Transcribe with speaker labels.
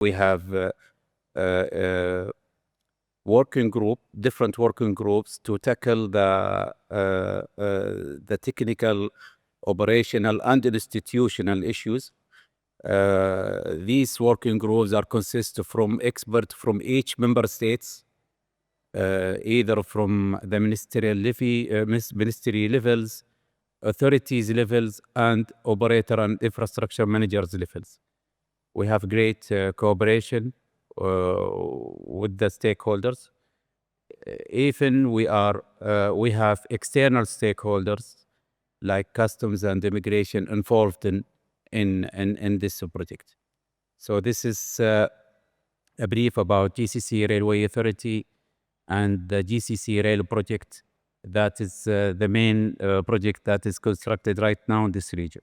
Speaker 1: We have different working groups to tackle the technical, operational, and institutional issues. These working groups consist from experts from each member states, either from the ministry levels, authorities levels, and operator and infrastructure managers levels. We have great cooperation with the stakeholders. Even we have external stakeholders like customs and immigration involved in this project. So this is a brief about GCC Railway Authority and the GCC Rail project. That is the main project that is constructed right now in this region.